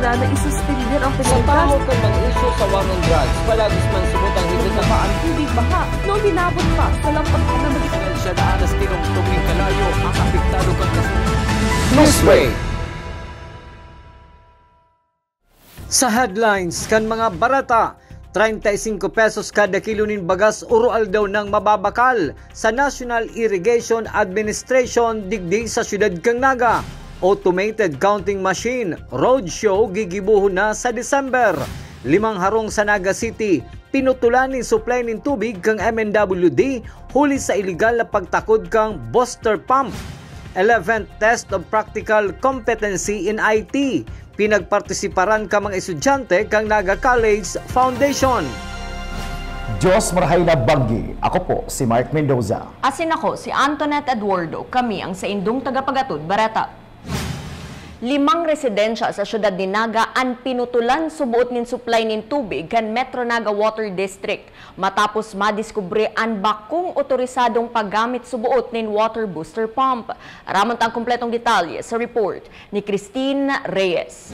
handa na isuspender ang Sa Pilipinas. tao kang mag-issue sa war on drugs, palagis man subutang higit na Ang tubig baha noong binabot pa sa lampas na magitan. siya na anas tinong kalayo ang apektado kang kasunod. Newsway. Sa headlines kan mga barata, 35 pesos kada kilo nin bagas urual daw ng mababakal sa National Irrigation Administration digdi sa siyudad kang Naga. Automated counting machine, roadshow gigibuhon na sa December. 5 harong sa Naga City, pinutulan ni supply ng tubig kang MNWD huli sa illegal na pagtakod kang booster pump. 11th test of practical competency in IT. Pinagpartisiparan ka mga estudyante kang Naga College Foundation. Diyos marahay na banggi. Ako po si Mark Mendoza. Asin ako si Antoinette Eduardo. Kami ang sa indong tagapagatod Barata. 5 residensya sa syudad ni Naga ang pinutulan subuot nin supply nin tubig kan Metro Naga Water District matapos madiskubre ang bakong otorisadong paggamit subuot nin water booster pump. Aramon ang kumpletong detalye sa report ni Christine Reyes.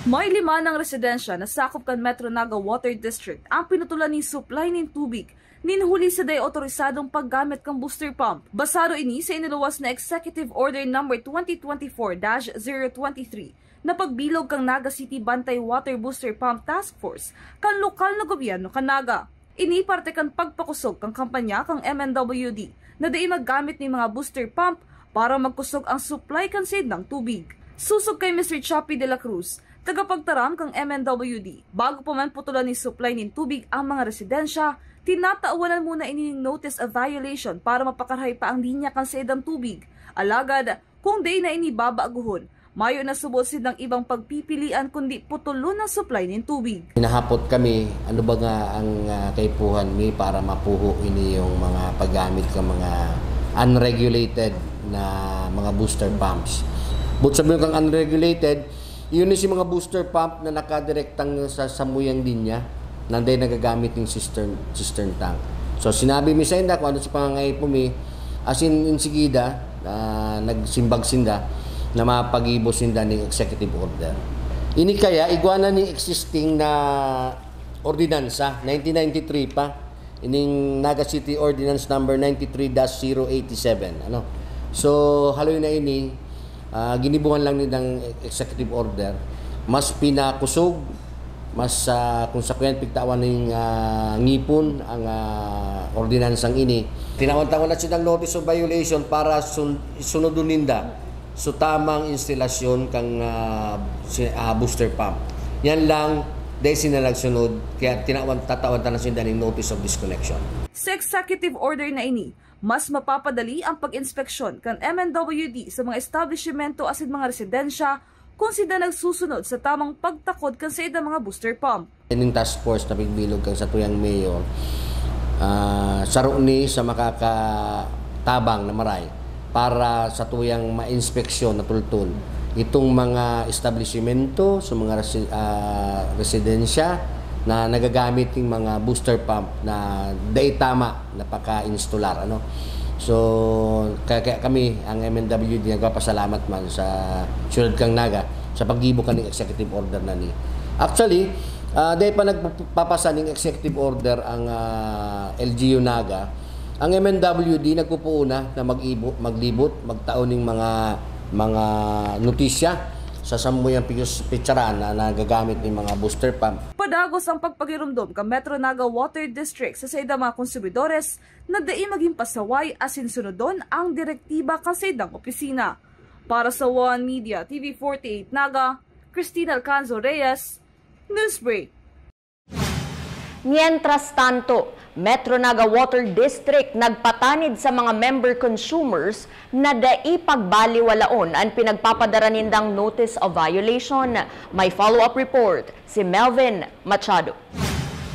May 5 ng residensya na sakop kan Metro Naga Water District ang pinutulan ni supply nin tubig ninhuli sa day otorisadong paggamit ng booster pump. Basado ini sa iniluwas na Executive Order No. 2024-023 na pagbilog kang Naga City Bantay Water Booster Pump Task Force kan lokal na gobyerno kan Naga. Ini parte kan pagpakusog kang kampanya kang MNWD na day maggamit ni mga booster pump para magkusog ang supply kan SID ng tubig. Susog kay Mr. Chappy de la Cruz, tagapagtaram kang MNWD. Bago pa man putulan ni supply nin tubig ang mga residensya, tinatauwanan muna inining notice of violation para mapakarahay pa ang linya kan sa edang tubig. Alagad, kung day na inibabaaguhon, mayo na subotsid ng ibang pagpipilian kundi putulo ng supply ng tubig. Hinahapot kami, ano ba nga ang kaipuhan mi para mapuho ini yung mga paggamit ng mga unregulated na mga booster pumps. But sabi kang unregulated, yun yung mga booster pump na nakadirektang sa samuyang linya nanday nagagamit ng cistern tank. So sinabi mi sa inda kung ano sa pangangay po mi, as in insigida, nagsimbag sinda na mapag-ibos sinda ng executive order. Ini kaya iguana ni existing na ordinansa 1993 pa, ining Naga City Ordinance number 93-087. Ano? So haloy na ini ginibuhan lang ng executive order, mas pinakusog, mas kung sa kuyan pigtawan ng ngipon ang ordinansang ini. Tinawan-tawan na siya ng notice of violation para sunodun ninda so tamang installasyon kang booster pump. Yan lang dahil sinalagsunod, kaya tatawan na siya ng notice of disconnection. Sa executive order na ini, mas mapapadali ang pag-inspeksyon kan MNWD sa mga establishmento asin mga residensya kung sila nagsusunod sa tamang pagtakod kan sa mga booster pump. Ining task force na pigbilog kang sa tuyang mayor, saro ni sa makakatabang na maray para sa tuyang ma-inspeksyon na tultul itong mga establishmento sa mga residensya na nagagamit ng mga booster pump na day tama na paka-installer. Ano? So, kaya kami, ang MNWD, nagpapasalamat man sa Siyudad kang Naga sa paggibo ka ng executive order na ni. Actually, dahil pa nagpapasa ng executive order ang LGU Naga, ang MNWD nagpupuuna na maglibot, magtaon ng mga notisya sa samuyang picturean na nagagamit ng mga booster pump. Padagos ang pagpagirumdom ka Metro Naga Water District sa saida mga konsumidores na dai maging pasaway asin sunodon ang direktiba kan saidang opisina. Para sa One Media TV48 Naga, Cristina Alcanzo Reyes, Newsbreak. Mientras tanto, Metro Naga Water District nagpatanid sa mga member consumers na dai pagbaliwalaon ang pinagpapadara nindang notice of violation. May follow-up report si Melvin Machado.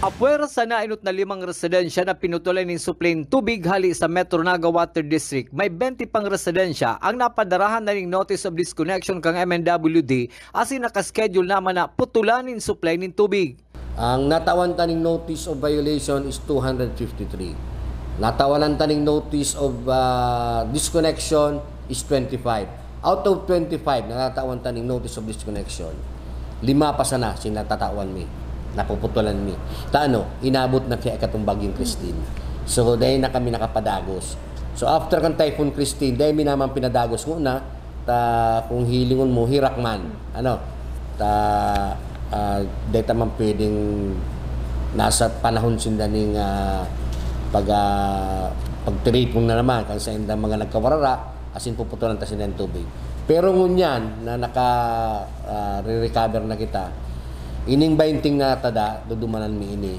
Apwera sa nainot na 5 residensya na pinutulan ng suplain tubig hali sa Metro Naga Water District, may 20 pang residensya ang napadarahan na ng notice of disconnection kang MNWD asin nakaschedule naman na putulan ng supply ng tubig. Ang natawan taning notice of violation is 253. Natawanan taning notice of disconnection is 25. Out of 25 na natawan taning notice of disconnection, 5 pa sana sinatatawan mi, napuputulan mi. Inabot na kaya katong bagyong Christine. So, dahil na kami nakapadagos. So, after kan Typhoon Christine, dahil mi naman pinadagos muna, kung hilingon mo, hirakman. Dahil taman pwedeng nasa panahon sindaning pagtiripong na naman, kung sa mga nagkawarara, asin puputulan ta sinang tubig. Pero ngunyan na naka-recover na kita, ining 20 na tada, dudumanan mi ini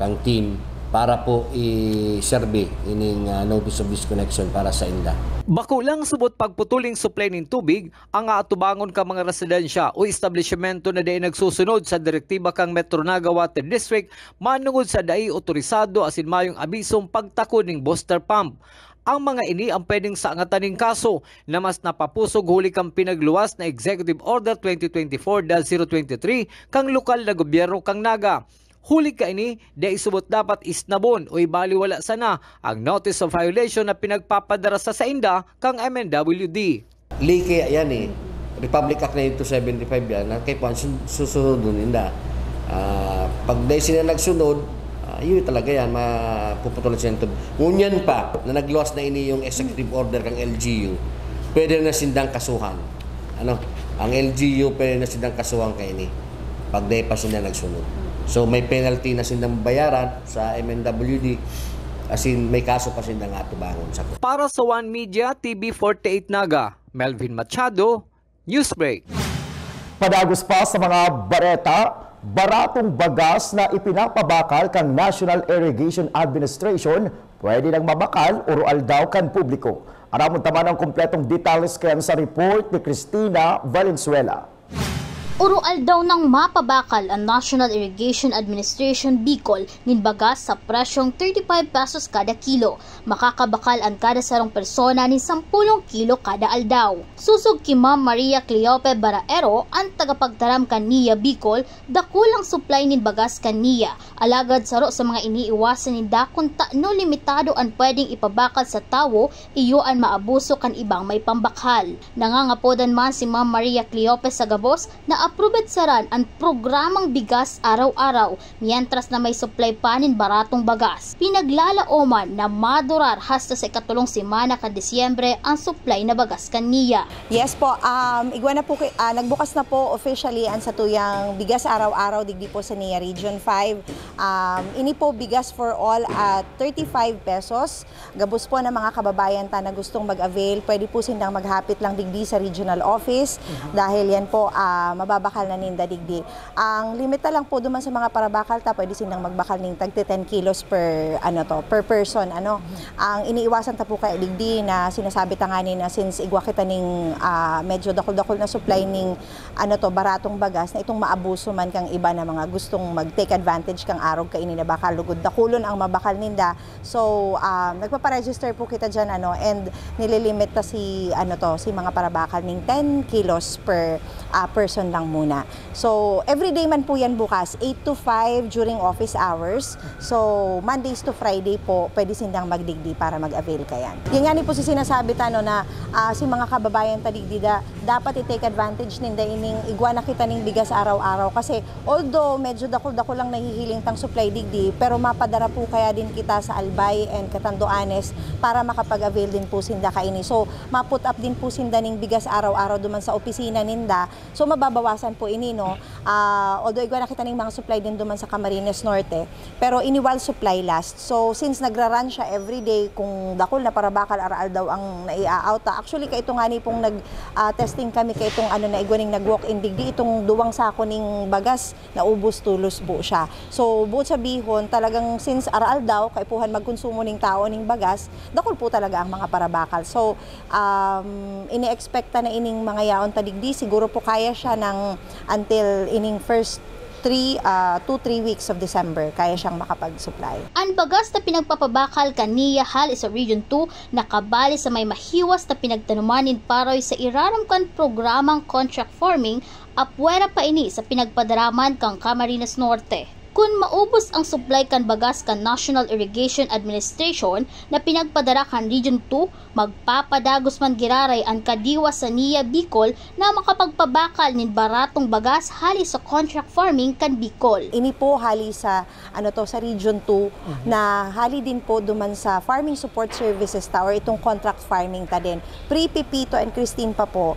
kang team para po i-serve ining notice of disconnection para sa inda. Bako lang subot pagputuling supply ng tubig, ang aatubangon ka mga residensya o establishmento na dai nagsusunod sa direktiba kang Metro Naga Water District manungod sa dai otorisado asin mayong abisong pagtako ning booster pump. Ang mga ini ang pwedeng saangataning kaso na mas napapusog huli kang pinagluwas na Executive Order 2024-023 kang lokal na gobyerno kang Naga. Huli ka ini, dahil subot dapat isnabon o ibaliwala sana ang notice of violation na pinagpapadara sa inda kang MNWD. Liki yan Republic Act 275 yan, kay Juan susunod nun inda. Pag dahil sila nagsunod, yun talaga yan, mapuputulan siya ng tubig. Ngunyan pa, na nagluwas na ini yung executive order kang LGU, pwede na sindang kasuhan. Ang LGU pwede na sindang kasuhan kay ini, pag dahil pa sila nagsunod. So may penalty na sindang bayaran sa MNWD, asin may kaso pa sindang atubangon. Para sa One Media TV 48 Naga, Melvin Machado, Newsbreak. Padagos pa sa mga bareta, baratong bagas na ipinapabakal kang National Irrigation Administration pwede nang mabakal o roal daw kan publiko. Aramon taman ang kumpletong details kayan sa report ni Cristina Valenzuela. Urual daw ng mapabakal ang National Irrigation Administration Bicol ninbagas sa presyong 35 pesos kada kilo. Makakabakal ang kada sarong persona ni 10 kilo kada aldaw. Susog ki Ma'am Maria Cleope Baraero ang tagapagtaram kaniya Bicol, dakulang supply ninbagas kaniya. Alagad saro sa mga iniiwasan ninda kung no limitado ang pwedeng ipabakal sa tawo, iyo ang maabuso kan ibang may pambakal. Nangangapodan man si Ma'am Maria Cleope sa gabos na aprobet saran ang programang bigas araw-araw mientras na may supply panin baratong bagas. Pinaglalaoman na madurar hasta sa ikatulong semana ka Disyembre ang supply na bagas kaniya. Yes po, igwa na po, nagbukas na po officially ang satuyang bigas araw-araw digdi po sa NIA Region 5. Ini po bigas for all at 35 pesos. Gabos po na mga kababayan ta na gustong mag-avail, pwede po sindang maghapit lang digdi sa regional office dahil yan po mababakal na ninda digdi. Ang limita lang po duman sa mga parabakal ta, pwede sindang magbakal ning tag 10 kilos per person. Ang iniiwasan ta po kay digdi na sinasabi ta nga ni na since igwa kita ning medyo dakol-dakol na supply ning baratong bagas na itong maabuso man kang iba na mga gustong mag-take advantage kang arog kay ini na bakal lugod dakulon ang mabakal ninda. So nagpapa-register po kita diyan and nililimit ta si mga parabakal ning 10 kilos per person lang muna. So, everyday man po yan bukas, 8 to 5 during office hours. So, Mondays to Friday po, pwede sindang magdigdi para mag-avail kayan. Yan nga ni po si sinasabi na si mga kababayan tadigdi dapat i-take advantage ninda ining igwa na kita ning bigas araw-araw. Kasi, although medyo dako-dako lang nahihiling tang supply digdi, pero mapadara po kaya din kita sa Albay and Catanduanes para makapag-avail din po sinda kaini. So, ma-put up din po sinda ning bigas araw-araw duman sa opisina ninda. So, mababawasan po ini, although igwa nakita ning mga supply din duman sa Camarines Norte, pero iniwal supply last. So, since nagra-run siya everyday, kung dakol na parabakal araal daw ang nai-out. Actually, kay ito nga ni pong nag-testing kami kay itong na igwa ning nag-walk-in digdi, itong duwang sako ning bagas na ubos tulos po siya. So, buot sabihon, talagang since araal daw, kay puhan magkonsumo ning tao ning bagas, dakol po talaga ang mga parabakal. So, ini-expecta na ining mga yaon tadigdi, siguro po kaya siya ng until ining first 2-3 weeks of December, kaya siyang makapag-supply. Ang bagas na pinagpapabakal kaniya hal sa Region 2 nakabali sa may mahiwas na pinagtanumanin paroy sa iraramkan programang contract farming apwera pa ini sa pinagpadaraman kang Camarines Norte. Kung maubos ang supply kan bagas kan National Irrigation Administration na pinagpadara kan Region 2, magpapadagos man giraray ang kadiwa sa NIA Bicol na makapagpabakal nin baratong bagas hali sa contract farming kan Bicol. Ini po hali sa sa Region 2 na hali din po duman sa Farming Support Services ta or itong contract farming ta din. Pre-Pipito and Christine pa po,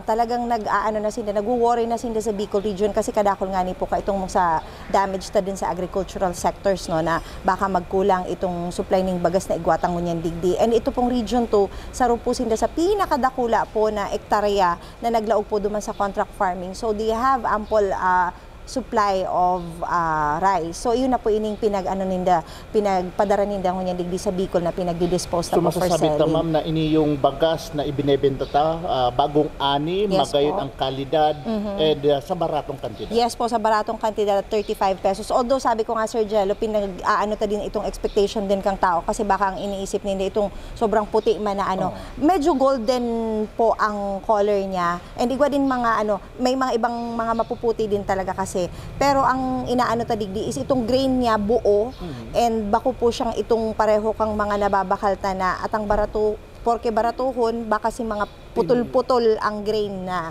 talagang nag-worry na sila sa Bicol region kasi kadakol nga ni po ka itong sa damage ta din sa agricultural sectors no na baka magkulang itong supply ning bagas na igwatang ngunyan digdi. And ito pong Region 2 sarupusin da sa pinakadakula po na ektarya na naglaog po duman sa contract farming. So they have ample supply of rice. So yun na po ining pinagpadara ninda ngunyan digdi sa Bicol na pinagdi-dispose na po for selling. So masasabi ta ma'am na ini yung bagas na ibinebenta ta bagong ani, Yes magayod po. ang kalidad and sa baratong kantidad. Yes po, sa baratong kantidad at 35 pesos. Although sabi ko nga Sir Jello, ta din itong expectation din kang tao kasi baka ang iniisip nila itong sobrang puti man na medyo golden po ang color niya. And igwa din mga may mga ibang mga mapuputi din talaga kasi. Pero ang ta digdi is itong grain niya buo and bako po siyang itong pareho kang mga nababakalta na at ang barato, porke baratuhon baka si mga putol-putol ang grain na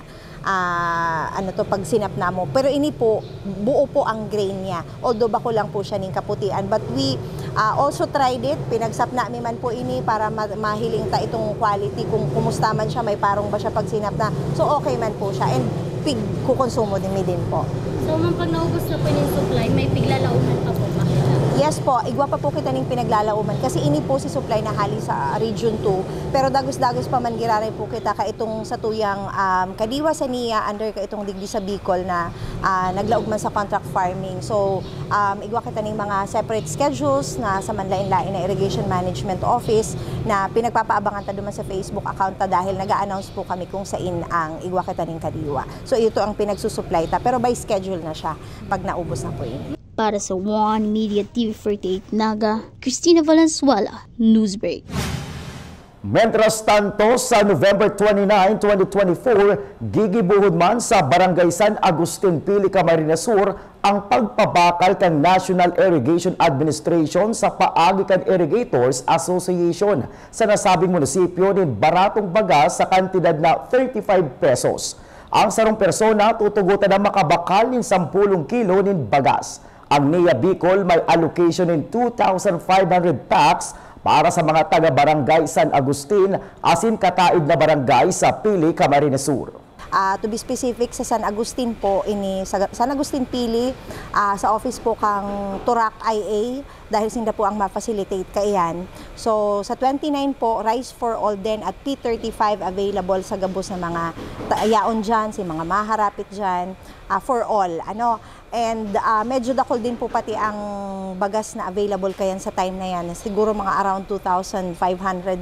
pag sinap na mo. Pero ini po, buo po ang grain niya. Although bako lang po siya ning kaputian. But we also tried it. Pinagsap namin man po ini para mahiling ta itong quality. Kung kumusta man siya, may parong ba siya pag sinap na. So okay man po siya. And pig kukonsumo din po. So man pag naubos na po yung supply, may piglalaunan pa po ba? Yes po, igwa pa po kita ning pinaglalauman kasi ini po si supply na hali sa Region 2 pero dagos-dagos pa man giraray po kita ka itong sa tuyang kadiwa sa NIA under ka itong digdi sa Bicol na naglaog man sa contract farming. So igwa kita ning mga separate schedules na sa manlain-lain na Irrigation Management Office na pinagpapaabangan ta duman sa Facebook account ta dahil nag-a-announce po kami kung saan ang igwa kita ning kadiwa. So ito ang pinagsusupply ta pero by schedule na siya pag naubos na po ini. Para sa One Media TV 48 Naga, Cristina Valenzuela, Newsbreak. Mientras tanto, sa November 29, 2024, gigibuhod man sa Barangay San Agustin, Pili, Camarines Sur ang pagpabakal kan National Irrigation Administration sa paagi kan Irrigators Association sa nasabing munisipyo ng baratong bagas sa kantidad na 35 pesos. Ang sarong persona tutugutan na makabakal ng 10 kilo ng bagas. Ang NIA Bicol may allocation ng 2,500 packs para sa mga taga-barangay San Agustin asin kataid na barangay sa Pili, Camarines Sur. To be specific, sa San Agustin po, sa San Agustin Pili, sa office po kang Turak IA, dahil sinda po ang ma-facilitate kaiyan. So, sa 29 po, Rice for All din at P35 available sa gabos ng mga yaon dyan, si mga maharapit dyan, for all. And medyo dakol din po pati ang bagas na available kayan sa time na yan. Siguro mga around 2,500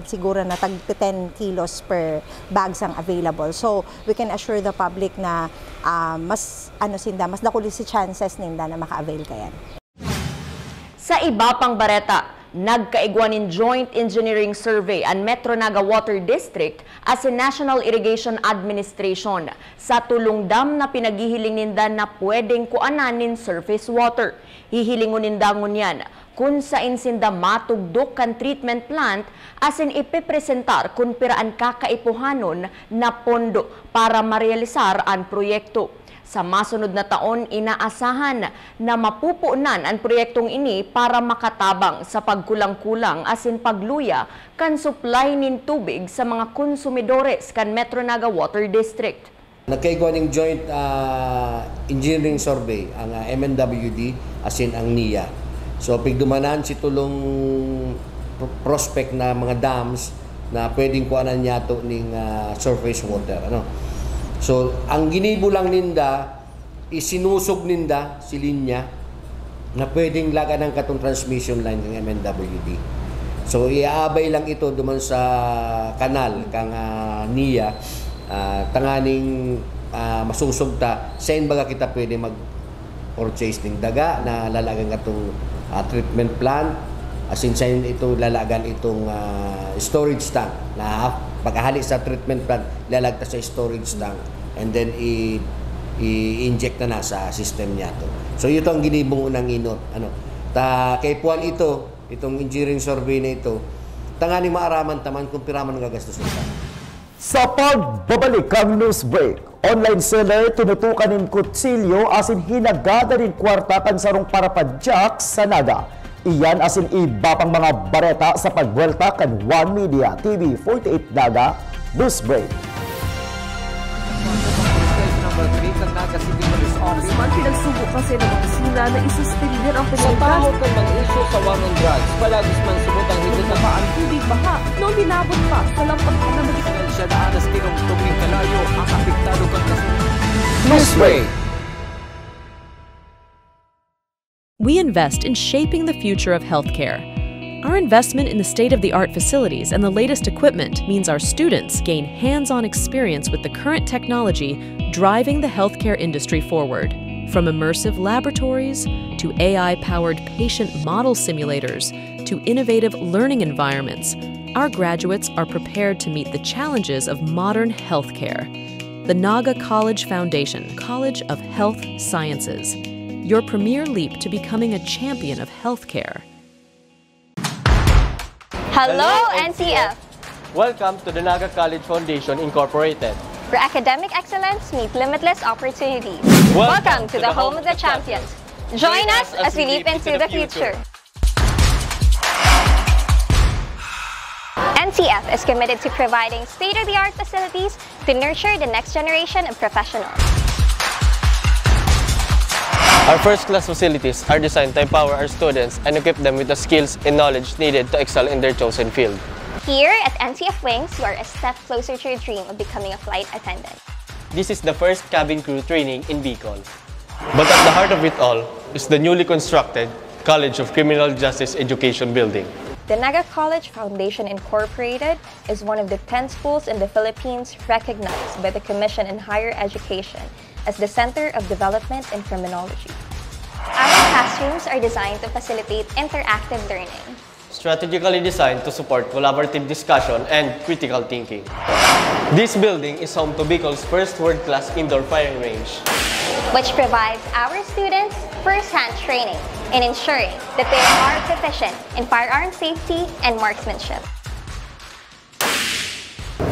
siguro na tag 10 kilos per bags ang available. So we can assure the public na mas dakol si chances ninda na maka-avail kayan. Sa iba pang bareta, nagkaigwanin Joint Engineering Survey ang Metro Naga Water District as a National Irrigation Administration sa tulong dam na pinaghihiling ninda na pwedeng kuananin surface water. Hihilingon ninda ngunyan kung sa insinda matugdok kan treatment plant asin ipipresentar kung piraan kakaipuhanon na pondo para marealisar ang proyekto. Sa masunod na taon, inaasahan na mapupunan ang proyektong ini para makatabang sa pagkulang-kulang asin pagluya kan supply nin tubig sa mga konsumidores kan Metro Naga Water District. Nagkaigwa ng Joint Engineering Survey ang MNWD asin ang NIA. So pigdumanan si tulong prospect na mga dams na pwedeng kuanan yato ning surface water. So, ang ginibo lang ninda, isinusog ninda si linya na pwedeng lagan ng katong transmission line ng MNWD. So, iaabay lang ito duman sa kanal kang NIA, tanganing masusog ta, saan baga kita pwede mag-purchase ng daga na lalagan katong treatment plant, asin saan ito lalagan itong storage tank na pagkahali sa treatment plant, lalagta sa storage tank and then i-inject na sa system niya to. So ito ang ginibong unang inot. Kay Puan itong engineering survey na ito, tangani maaraman taman kung piraman ng gagastusin ka. Sa pagbabalik ang news break, online seller tinutukan ng kutsilyo asin hinagada rin kwarta kan sarong parapadyak sa Naga. Iyan asin iba pang mga bareta sa pagwelta kan One Media TV 48 Naga News Break. Man pinagsubok kasi ng opisina na isuspender ang Sa penalidad tahok ng mga isyu sa war on drugs, palagis man subutang higit na ang tubig baha noong binabot pa sa lampas na magitan. Siya na anas tinong tuming kalayo ang apektado kang News Break. We invest in shaping the future of healthcare. Our investment in the state-of-the-art facilities and the latest equipment means our students gain hands-on experience with the current technology driving the healthcare industry forward. From immersive laboratories to AI-powered patient model simulators to innovative learning environments, our graduates are prepared to meet the challenges of modern healthcare. The Naga College Foundation, College of Health Sciences, your premier leap to becoming a champion of healthcare. Hello, NCF! Welcome to the Naga College Foundation Incorporated, where academic excellence meets limitless opportunities. Welcome to the home of the champions. Join us as we leap into the future. NCF is committed to providing state-of-the-art facilities to nurture the next generation of professionals. Our first-class facilities are designed to empower our students and equip them with the skills and knowledge needed to excel in their chosen field. Here at NCF Wings, you are a step closer to your dream of becoming a flight attendant. This is the first cabin crew training in Bicol. But at the heart of it all is the newly constructed College of Criminal Justice Education building. The Naga College Foundation Incorporated is one of the 10 schools in the Philippines recognized by the Commission on Higher Education as the Center of Development in Criminology. Our classrooms are designed to facilitate interactive learning, Strategically designed to support collaborative discussion and critical thinking. This building is home to Bicol's first world-class indoor firing range, which provides our students first-hand training in ensuring that they are proficient in firearm safety and marksmanship.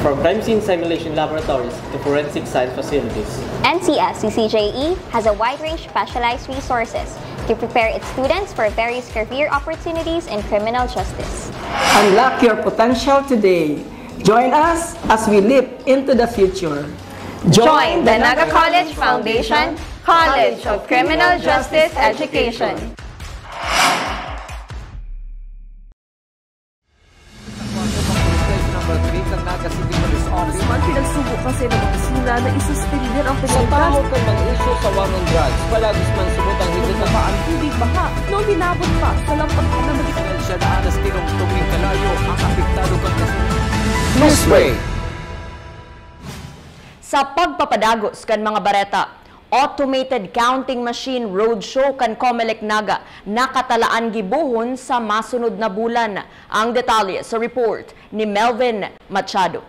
from crime scene simulation laboratories to forensic science facilities. NCF CCJE has a wide range of specialized resources to prepare its students for various career opportunities in criminal justice. Unlock your potential today. Join us as we leap into the future. Join the Naga College Foundation, College of Criminal Justice Education. Man pinagsubok kasi ng opisina na isuspender ang Sa penalidad tahok ng mga isyu sa war on drugs, palagis man subutang higit na ang tubig baha noong binabot pa sa lampas na magitan. Siya na anas tinong tuming kalayo ang apektado kang Newsway. Sa pagpapadagos kan mga bareta, automated counting machine roadshow kan Comelec Naga nakatalaan gibuhon sa masunod na bulan. Ang detalye sa report ni Melvin Machado.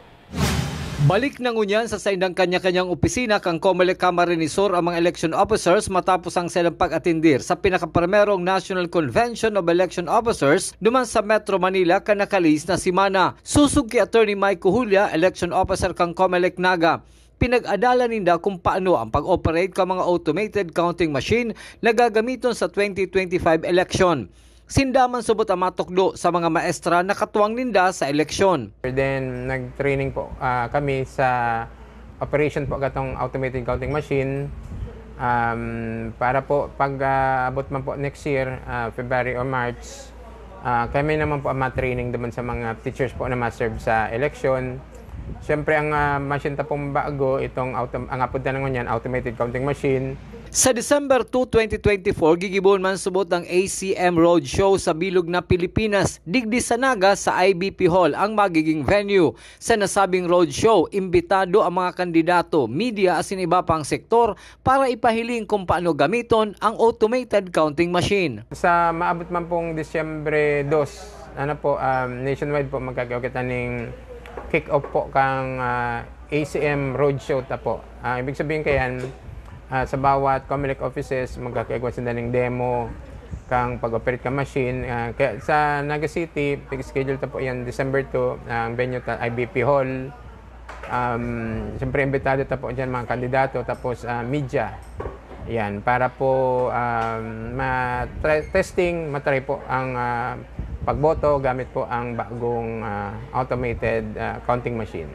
Balik ng unyan sa saindang kanya-kanyang opisina kang Comelec Camarines Sur ang mga election officers matapos ang silang pag-atindir sa pinakaprimerong National Convention of Election Officers duman sa Metro Manila kanakalis na simana. Susug kay Attorney Mike Cujulia, election officer kang Comelec Naga. Pinag-adala ninda kung paano ang pag-operate ka mga automated counting machine na gagamiton sa 2025 election. Sindaman subot ang matukdo sa mga maestra na katuwang ninda sa eleksyon. Then nag-training po kami sa operation po katong automated counting machine para po pag abot man po next year, February or March, kami naman po ang ma-training naman sa mga teachers po na ma-serve sa election. Siyempre ang machine tapong bago itong ang apod na ng automated counting machine. Sa December 2, 2024, gigibon man subot ang ACM Roadshow sa bilog na Pilipinas. Digdi sa Naga sa IBP Hall ang magiging venue. Sa nasabing roadshow, imbitado ang mga kandidato, media asin iba pang sektor para ipahiling kung paano gamiton ang automated counting machine. Sa maabot man pong Disyembre 2, nationwide po magkagawa kita ng kick-off po kang ACM Roadshow ta po. Ibig sabihin kayan, sa bawat COMELEC offices magkakaigwa sila ng demo kang pag-operate ka machine. Kaya sa Naga City, schedule ta po yan December 2, ang venue ta IBP Hall. Siyempre imbitado ta po dyan mga kandidato, tapos media. Yan, para po matry po ang pagboto gamit po ang bagong automated counting machine.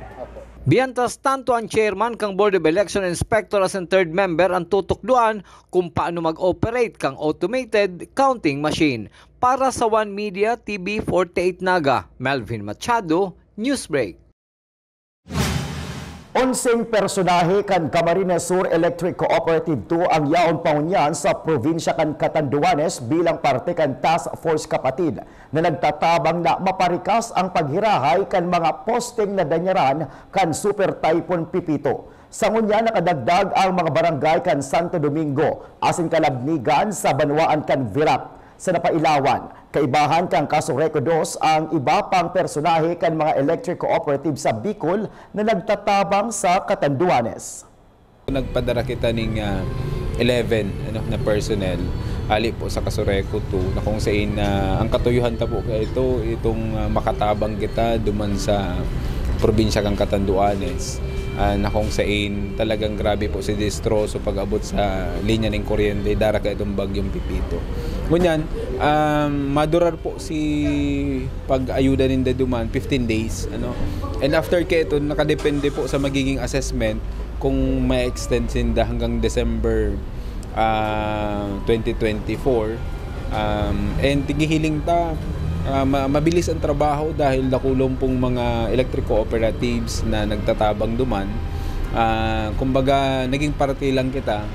Biyantas tanto ang chairman kang Board of Election Inspector as ang third member ang tutukduan kung paano mag-operate kang automated counting machine. Para sa One Media TV 48 Naga, Melvin Machado, Newsbreak. 11 personahe kan Camarines Sur Electric Cooperative 2 ang yaon paunyan sa probinsya kan Catanduanes bilang parte kan Task Force Kapatid na nagtatabang na maparikas ang paghirahay kan mga posting na danyaran kan Super Typhoon Pipito. Sa ngunya nakadagdag ang mga barangay kan Santo Domingo asin kalabnigan sa Banwaan kan Virac. Sa napailawan, kaibahan kang Casureco 2 ang iba pang personahe kan mga electric cooperative sa Bicol na nagtatabang sa Catanduanes. Nagpadara kita ng 11 na personnel ali po sa Casureco 2 na kung saan ang katuyuhan ta po itong makatabang kita duman sa probinsya kang Catanduanes. Na kung saan talagang grabe po si Destroso pag-abot sa linya ng kuryente dara ka itong bagyong Pipito. Ngunyan, madurar po si pag-ayuda ng Daduman 15 days. And after ka ito, nakadepende po sa magiging assessment kung may extend sinda hanggang December 2024. And tigihiling ta, mabilis ang trabaho dahil nakulong pong mga electric cooperatives na nagtatabang duman. Kumbaga, naging parte lang kita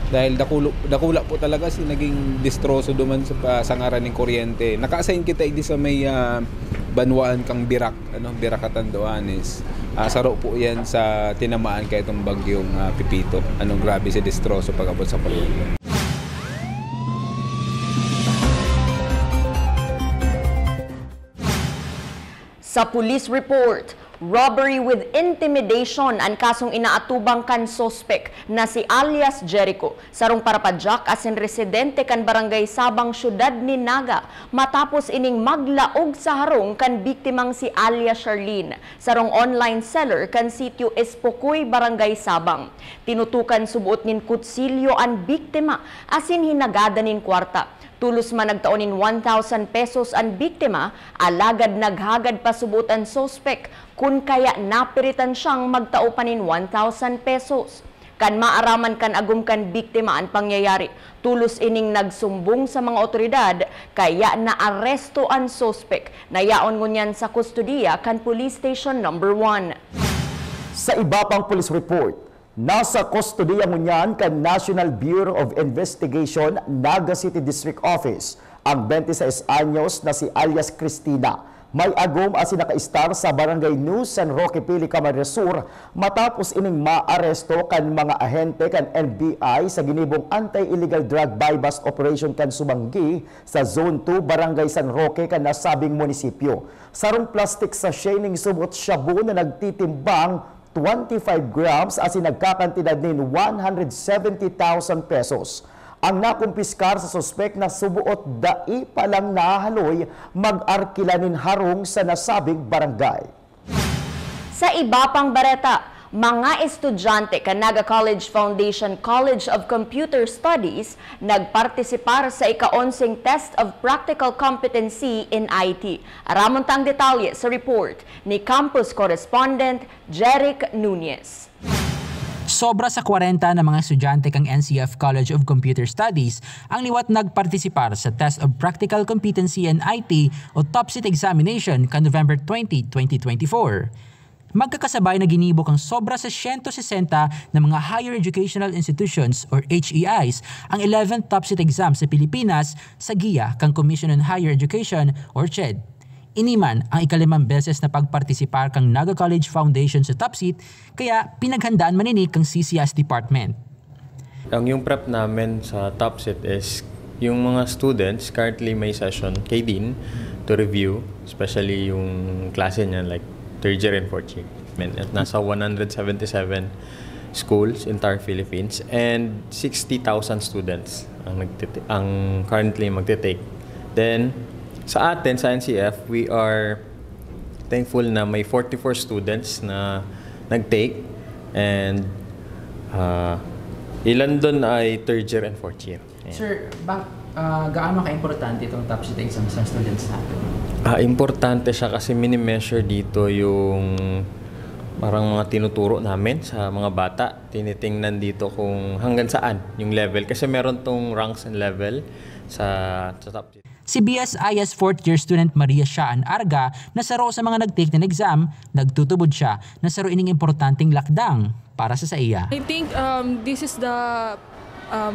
dahil dakula po talaga si naging Destroso duman sa sangaran ng kuryente. Naka-assign kita sa may Banwaan kang Birac, Birac Catanduanes. Saro po yan sa tinamaan kaya itong bagyong Pipito. Grabe si Destroso pag-abot sa kuryente. Sa police report, robbery with intimidation ang kasong inaatubang kan sospek na si alias Jericho. Sarong parapadyak asin residente kan barangay Sabang Syudad ni Naga matapos ining maglaog sa harong kan biktimang si alias Charlene. Sarong online seller kan sitio Espokoy, barangay Sabang. Tinutukan subuot nin kutsilyo ang biktima asin hinagada nin kwarta. Tulos man nagtaonin 1,000 pesos ang biktima, alagad naghagad pa subutan sospek kun kaya napiritan siyang magtao pa nin 1,000 pesos. Kan maaraman kan agum kan biktima ang pangyayari, tulos ining nagsumbong sa mga otoridad kaya naaresto ang sospek. Nayaon ngunyan sa kustudiya kan Police Station No. 1. Sa iba pang police report, nasa kustodiya ngunyan kan National Bureau of Investigation Naga City District Office ang 26 anyos na si alias Cristina. May agom asin naka-star sa Barangay New San Roque Pili, Camarines Sur matapos ining maaresto kan mga ahente kan NBI sa ginibong anti-illegal drug buy-bust operation kan Sumanggi sa Zone 2 Barangay San Roque kan nasabing munisipyo. Sarong plastic sachet ning subot shabu na nagtitimbang 25 grams asin nagkakantidad nin 170,000 pesos. Ang nakumpiskar sa suspek na subuot dai palang nahaloy mag-arkila nin harong sa nasabing barangay. Sa iba pang bareta, mga estudyante kan Naga College Foundation College of Computer Studies nagpartisipar sa ika-11 Test of Practical Competency in IT. Aramon tang detalye sa report ni Campus Correspondent Jeric Nunez. Sobra sa 40 na mga estudyante kang NCF College of Computer Studies ang liwat nagpartisipar sa Test of Practical Competency in IT o TOPSIT examination kan November 20, 2024. Magkakasabay na ginibok ang sobra sa 160 na mga higher educational institutions or HEIs ang 11 TOPSIT exams sa Pilipinas sa giya kang Commission on Higher Education or CHED. Iniman ang ikalimang beses na pagpartisipar kang Naga College Foundation sa TOPSIT kaya pinaghandaan maninik kang CCS Department. Yung prep namin sa TOPSIT is yung mga students currently may session kay Dean to review, especially yung klase niya like third year and fourth year. At nasa 177 schools in entire Philippines, and 60,000 students ang currently magte-take. Then, sa atin, sa NCF, we are thankful na may 44 students na nag-take, and ilan doon ay third year and fourth year. Ayan. Sir, gaano ka-importante itong TOPSET exam sa students natin? Importante siya kasi mini-measure dito yung parang mga tinuturo namin sa mga bata. Tinitingnan dito kung hanggang saan yung level. Kasi meron tong ranks and level sa TOPSET. Si BSIS 4th year student Maria Shaan Arga na saro sa mga nag-take ng exam, nagtutubod siya na saro ining importanteng lakdang para sa SAIA. I think this is the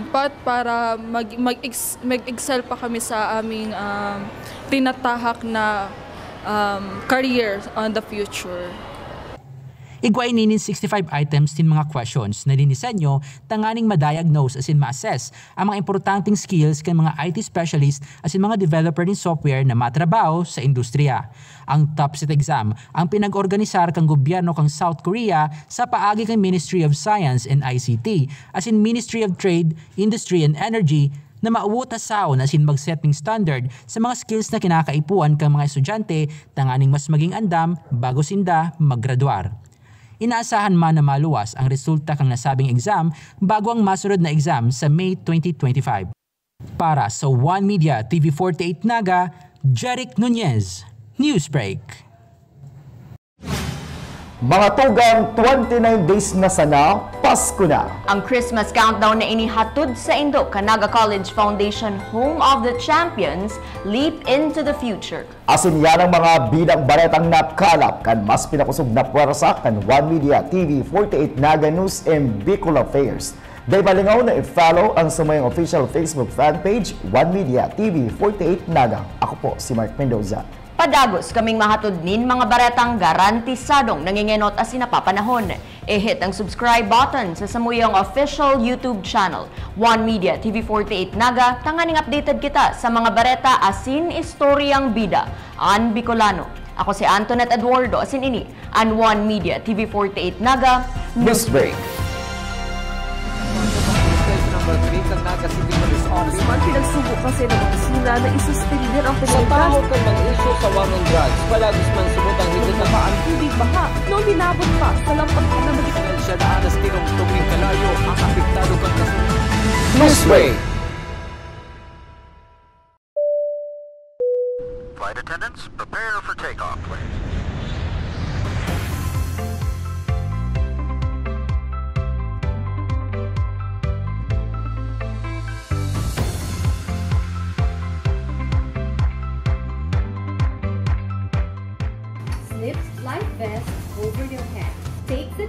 path para mag-excel pa kami sa aming tinatahak na career on the future. Igwain ninin 65 items tin mga questions na dinisenyo tanganing ma-diagnose as in ma-assess ang mga importanteng skills kan mga IT specialist as in mga developer ng software na matrabaho sa industriya. Ang TOPSET exam ang pinag-organisar kang gobyerno kang South Korea sa paagi kang Ministry of Science and ICT as in Ministry of Trade, Industry and Energy na mauwota saon as in mag-setting standard sa mga skills na kinakaipuan kang mga estudyante tanganing mas maging andam bago sinda maggraduar. Inaasahan man na maluwas ang resulta kang nasabing exam bago ang masunod na exam sa May 2025. Para sa One Media TV48 Naga, Jeric Nunez, Newsbreak. Mga tugang 29 days na sana, Pasko na. Ang Christmas countdown na inihatod sa Indo Naga College Foundation Home of the Champions, Leap into the Future. Asin yan ang mga bidang baretang nakalap kan mas pinakusog na puwersa kan One Media TV48 Naga News and Bicol Affairs. Dahil balingaw na i-follow ang sumayang official Facebook fan page One Media TV48 Naga. Ako po si Mark Mendoza. Padagos kaming mahatod nin mga baretang garantisadong nangingenot as sinapapanahon. I-hit ang subscribe button sa samuyang official YouTube channel, One Media TV48 Naga, tanganing updated kita sa mga bareta asin istoryang bida, an Bicolano. Ako si Antoinette Eduardo, asin ini, an One Media TV48 Naga, Newsbreak. Number 3 ng Naga City Police Office. Man pinagsubo kasi ng mga sila na isuspender ang Sa pesentas. taho ka mga isyo sa war on drugs, palagos man subutang higit na Ang tubig baha, nung hinabot pa sa lampag na medical. siya na anas tinong tuming kalayo ang apektado kang kasunod. Newsbreak. Flight attendants, prepare for takeoff, please. Slip life vest over your head. Take the